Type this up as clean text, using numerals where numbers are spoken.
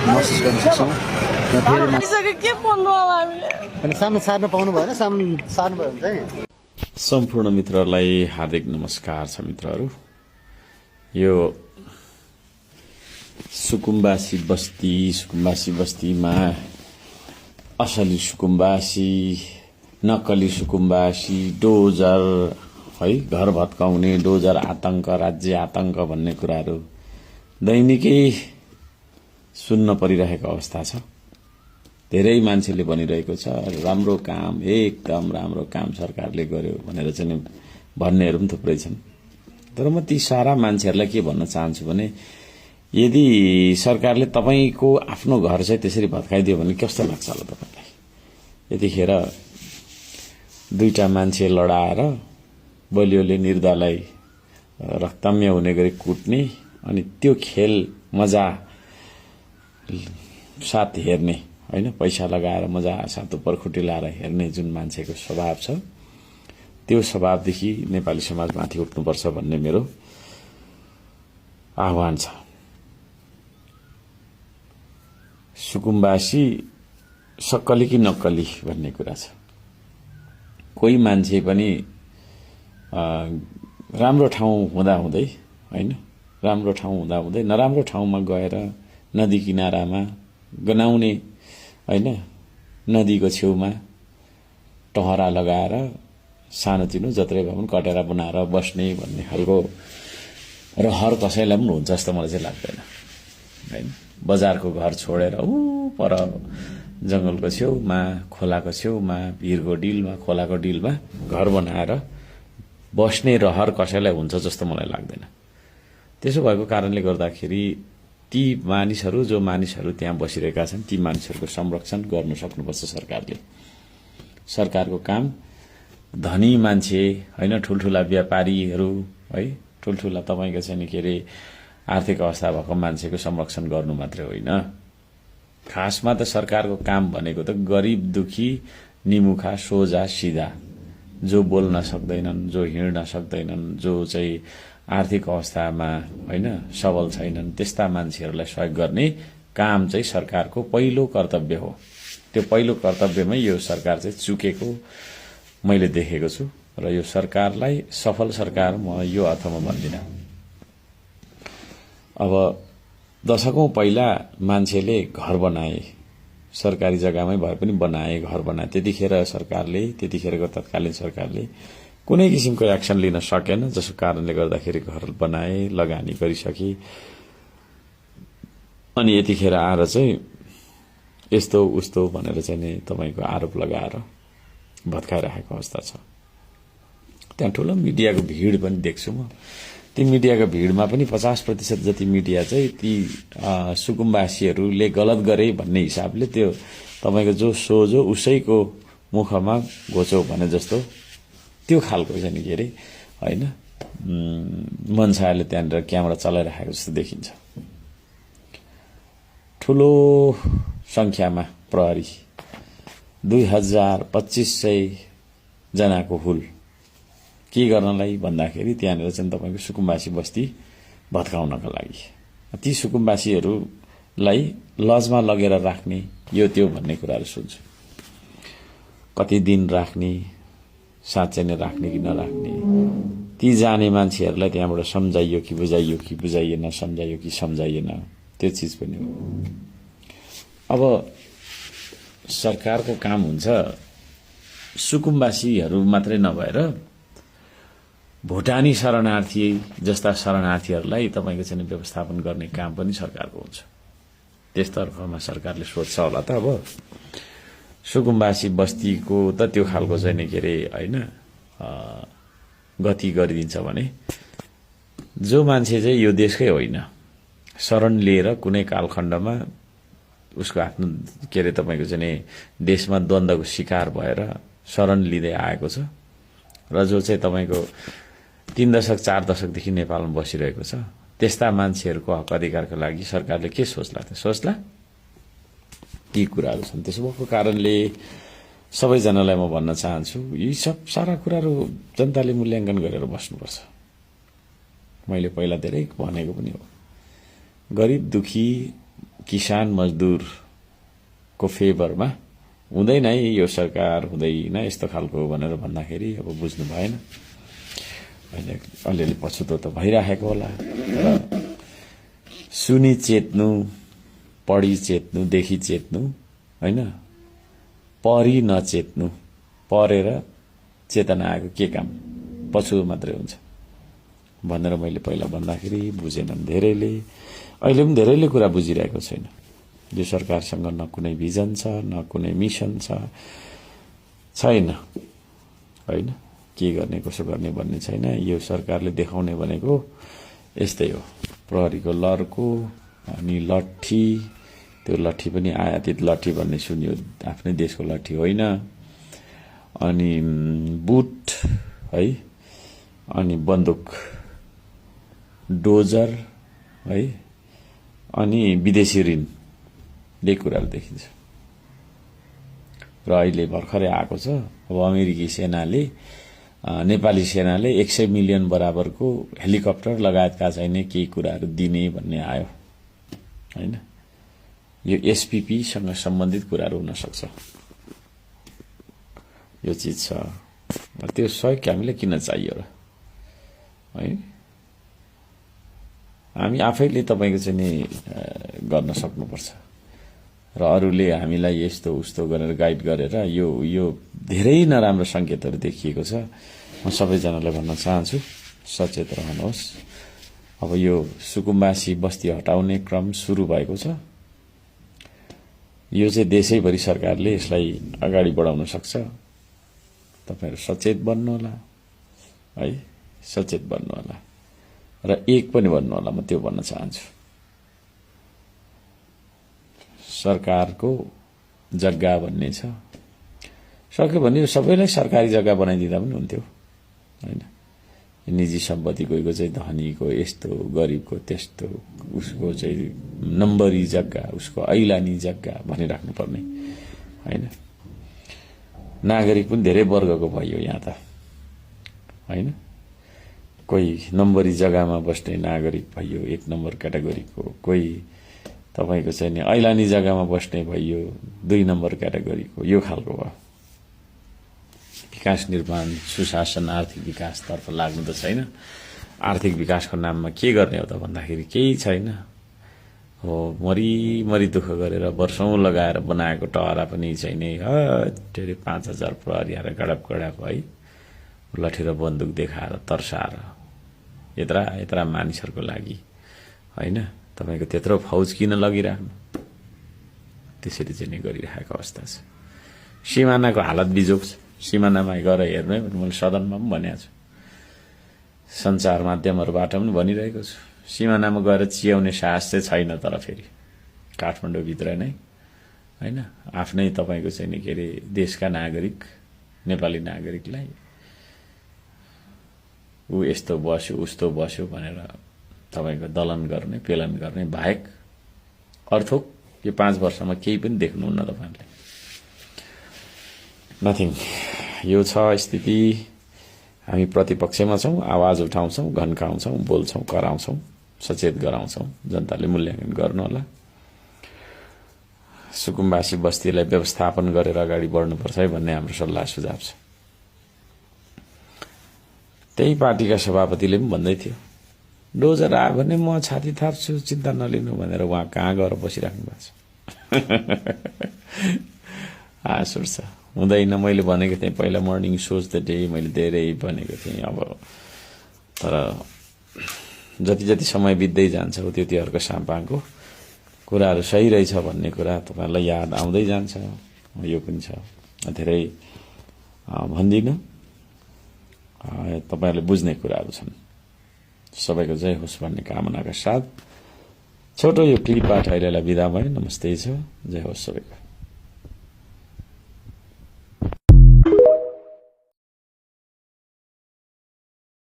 महसुस गर्न सक्छौँ अनि सामने सार्न पाउनु भएन सामने सार्नु भयो भने चाहिँ सम्पूर्ण मित्रहरूलाई हार्दिक नमस्कार छ मित्रहरू। यो सुकुम्बासी बस्तीमा असली सुकुम्बासी नक्कली सुकुम्बासी डोजर है घर भत्काउने डोजर आतंक राज्य आतंक भन्ने कुराहरू दैनिकै सुन्न परिरहेको अवस्था छ। धेरै मान्छेले भनिरहेको छ राम्रो काम एकदम राम्रो काम सरकारले गर्यो भनेर चाहिँ भन्नेहरू पनि थुप्रै छन्। तर म ती सारा मान्छेहरूलाई के भन्न चाहन्छु भने यदि सरकारले तपाईको आफ्नो घर चाहिँ त्यसरी भत्काइदियो भने कस्तो लाग्छ होला तपाईलाई? यतिखेर दुईटा मान्छे लडाएर बलियोले निर्दयलाई रक्तम्य हुने गरी कुट्ने अनि त्यो खेल मजा साथ हेर्ने हैन पैसा लगाएर मजा साथ उपरखुट्टी लाएर हेर्ने जुन मान्छेको स्वभाव छ त्यो स्वभावदेखि नेपाली समाज माथि उठ्नुपर्छ भन्ने मेरो आह्वान छ। सुकुम्बासी सक्कली कि नक्कली भन्ने कुरा छ। कोही मान्छे पनि राम्रो ठाउँ हुँदै हैन राम्रो ठाउँ हुँदै नराम्रो ठाउँमा गएर नदी किनारामा गनाउने हैन नदीको छेउमा टहरा लगाएर सानोतिनो जत्रै भए पनि कटेरा बनाएर बस्ने भन्ने खालको रहर कसैलाई पनि हुन्छ जस्तो मलाई चाहिँ लाग्दैन हैन। बजारको घर छोडेर पर जंगलको छेउमा खोलाको छेउमा भिरको डिलमा खोलाको डिलमा घर बनाएर बस्ने रहर कसैलाई हुन्छ जस्तो मलाई लाग्दैन। त्यसो भएको कारणले गर्दाखेरि ती मानिसहरू जो मानिसहरू त्यहाँ बसिरहेका छन् ती मानिसहरूको संरक्षण गर्न सक्नुपर्छ सरकारले। सरकारको काम धनी मान्छे हैन ठुलठुला व्यापारीहरू है ठुलठुला तपाईको चाहिँ के रे आर्थिक अवस्था भएको मान्छेको संरक्षण गर्नु मात्रै होइन। खासमा त सरकारको काम भनेको त गरिब दुखी निमुखा सोझा सिधा जो बोल्न सक्दैनन् जो हिँड्न सक्दैनन् जो चाहिँ आर्थिक अवस्थामा हैन सबल छैनन् त्यस्ता मान्छेहरूलाई सहयोग गर्ने काम चाहिँ सरकारको पहिलो कर्तव्य हो। त्यो पहिलो कर्तव्यमै यो सरकार चाहिँ चुकेको मैले देखेको छु र यो सरकारलाई सफल सरकार म यो अर्थमा भन्दिन। अब दशकौं पहिला मान्छेले घर बनाए सरकारी जग्गामै भए पनि बनाए घर बनाए त्यतिखेरको तत्कालीन सरकारले कुनै किसिमको एक्सन लिन सकेन जसको कारणले गर्दाखेरि घर बनाए लगानी गरिसके अनि यतिखेर आएर चाहिँ यस्तो उस्तो भनेर चाहिँ नि तपाईको आरोप लगाएर भत्काइरहेको अवस्था छ। त्यहाँ ठूलो मिडियाको भिड पनि देख्छु म। ती मिडियाको भिडमा पनि 50% जति मिडिया चाहिँ ती सुकुम्बासीहरूले गलत गरे भन्ने हिसाबले त्यो तपाईको जो सोझो उसैको मुखमा घोचो भने जस्तो त्यो खालको चाहिँ नि के रे हैन मनसायले त्यहाँनिर क्यामेरा चलाइरहेको जस्तो देखिन्छ। ठूलो संख्यामा प्रहरी 2500 जनाको हुल के गर्नलाई भन्दाखेरि त्यहाँनिर चाहिँ तपाईको सुकुम्बासी बस्ती भत्काउनका लागि ती सुकुम्बासीहरूलाई लजमा लगेर राख्ने यो त्यो भन्ने कुराहरू सुन्छु। कति दिन राख्ने साँच्चै नै राख्ने कि नराख्ने ती जाने मान्छेहरूलाई त्यहाँबाट सम्झाइयो कि बुझाइएन सम्झाइयो कि सम्झाइएन त्यो चीज पनि हो। अब सरकारको काम हुन्छ सुकुम्बासीहरू मात्रै नभएर भुटानी शरणार्थी जस्ता शरणार्थीहरूलाई तपाईको चाहिँ व्यवस्थापन गर्ने काम पनि सरकारको हुन्छ। त्यस्तोमा सरकारले सोच्छ होला त। अब सुकुम्बासी बस्तीको त त्यो खालको चाहिँ नि के रे हैन गति गरिदिन्छ भने जो मान्छे चाहिँ यो देशकै होइन शरण लिएर कुनै कालखण्डमा उसको आफ्नो के रे तपाईको चाहिँ नि देशमा द्वन्द्वको शिकार भएर शरण लिँदै आएको छ र जो चाहिँ तपाईको 3 दशक 4 दशकदेखि नेपालमा बसिरहेको छ त्यस्ता मान्छेहरूको हक अधिकारको लागि सरकारले के सोच्ला त सोच्ला ती कुराहरू छन्। त्यसो भएको कारणले सबैजनालाई म भन्न चाहन्छु यी सब सारा कुराहरू जनताले मूल्याङ्कन गरेर बस्नुपर्छ। मैले पहिला धेरै भनेको पनि हो। गरिब दुखी किसान मजदुरको फेभरमा हुँदैन है यो सरकार, हुँदैन यस्तो खालको भनेर भन्दाखेरि अब बुझ्नु भएन। अहिले अलिअलि पछुतो त भइराखेको होला, तर सुनि चेत्नु, पढी चेत्नु, देखि चेत्नु होइन, पढी नचेत्नु, पढेर चेतना आएको के काम, पछुतो मात्रै हुन्छ भनेर मैले पहिला भन्दाखेरि बुझेनन् धेरैले। अहिले पनि धेरैले कुरा बुझिरहेको छैन। यो सरकारसँग न कुनै भिजन छ, न कुनै मिसन छैन होइन, के गर्ने कसो गर्ने भन्ने छैन। यो सरकारले देखाउने भनेको यस्तै हो, प्रहरीको लर्को अनि लट्ठी, त्यो लट्ठी पनि आयातित लट्ठी भन्ने सुनियो, आफ्नै देशको लट्ठी होइन, अनि बुट है, अनि बन्दुक, डोजर है, अनि विदेशी ऋण, यही कुराहरू देखिन्छ। र अहिले भर्खरै आएको छ, अब अमेरिकी सेनाले नेपाली सेनाले 100 मिलियन बराबरको हेलिकप्टर लगायतका चाहिने केही कुराहरू दिने भन्ने आयो होइन। यो एसपीपीसँग सम्बन्धित कुराहरू हुन सक्छ, यो चीज छ। त्यो सहयोग हामीले किन चाहियो र है, हामी आफैले तपाईको चाहिँ नि गर्न सक्नुपर्छ र अरूले हामीलाई यस्तो उस्तो गरेर गाइड गरेर यो धेरै नराम्रो संकेतहरू देखिएको छ। म सबैजनालाई भन्न चाहन्छु सचेत रहनुहोस्। अब यो सुकुम्बासी बस्ती हटाउने क्रम सुरु भएको छ। यो चाहिँ देशैभरि सरकारले यसलाई अगाडि बढाउन सक्छ। तपाईहरु सचेत बन्नु होला है, सचेत बन्नु होला र एक पनि बन्नु होला। म त्यो भन्न चाहन्छु। सरकारको जग्गा भन्ने छ, सक्यो भने सबैलाई सरकारी जग्गा बनाइदिँदा पनि हुन्थ्यो हैन। निजी सम्पत्ति कोहीको चाहिँ धनीको यस्तो, गरिबको त्यस्तो, उसको चाहिँ नम्बरी जग्गा, उसको ऐलानी जग्गा भनिराख्नु पर्ने हैन। नागरिक पनि धेरै वर्गको भयो यहाँ त हैन। कोही नम्बरी जग्गामा बस्ने नागरिक भयो, 1 नम्बर क्याटेगोरीको, कोही तपाईको चाहिँ नि ऐलानी जग्गामा बस्ने भयो 2 नम्बर क्याटेगोरीको, यो खालको भयो। विकास निर्माण, सुशासन, आर्थिक विकासतर्फ लाग्नु त छैन। आर्थिक विकासको नाममा के गर्ने हो त भन्दाखेरि केही छैन हो। मरी दुःख गरेर वर्षौं लगाएर बनाएको टहरा पनि चाहिँ नि धेरै 5000 प्रहरी आएर गडप है, लठी र बन्दुक देखाएर तर्साएर यत्रा मानिसहरूको लागि हैन। तपाईको त्यत्रो फौज किन लगिराख्नु? त्यसरी चाहिँ नि गरिरहेको अवस्था छ। सीमानाको हालत बिजोग छ। सीमानामा गएर हेर्नु है, मैले सदनमा पनि भनेको छु, सञ्चार माध्यमहरुबाट पनि भनिरहेको छु। सीमानामा गएर चियाउने साहस चाहिँ छैन। तर फेरि काठमाडौँ भित्र नै हैन, आफ्नै तपाईको चाहिँ नि के रे देशका नागरिक, नेपाली नागरिकलाई ऊ यस्तो बस्यो उस्तो बस्यो भनेर तपाईको दलन गर्ने, पेलन गर्ने बाहेक अर्थोक यो 5 वर्षमा केही पनि देख्नुहुन्न तपाईहरुले। नथिङ। यो छ स्थिति। हामी प्रतिपक्षमा छौं, आवाज उठाउँछौं, घन्काउँछौं, बोल्छौं, कराउँछौं, सचेत गराउँछौं। जनताले मूल्याङ्कन गर्नु होला। सुकुम्बासी बस्तीलाई व्यवस्थापन गरेर अगाडि बढ्नुपर्छ है भन्ने हाम्रो सल्लाह सुझाव छ। त्यही पार्टीका सभापतिले पनि भन्दै थियो, डोजर आयो भने म छाती थाप्छु, चिन्ता नलिनु भनेर उहाँ कहाँ गएर बसिराख्नु भएको छ। हाँस उठ्छ। हुँदैन। मैले भनेको थिएँ पहिला मर्निङ सोच द डे, मैले धेरै भनेको थिएँ। अब तर जति समय बित्दै जान्छ त्यतिहरुको साम्पाङको कुराहरू सही रहेछ भन्ने कुरा तपाईहरुलाई याद आउँदै जान्छ। यो पनि छ। धेरै भन्दिनँ, तपाईहरुले बुझ्ने कुराहरू छन्। सबैको जय होस् भन्ने कामनाका साथ छोटो यो क्लिपबाट अहिलेलाई बिदा भयो। नमस्ते छ। जय होस् सबैको।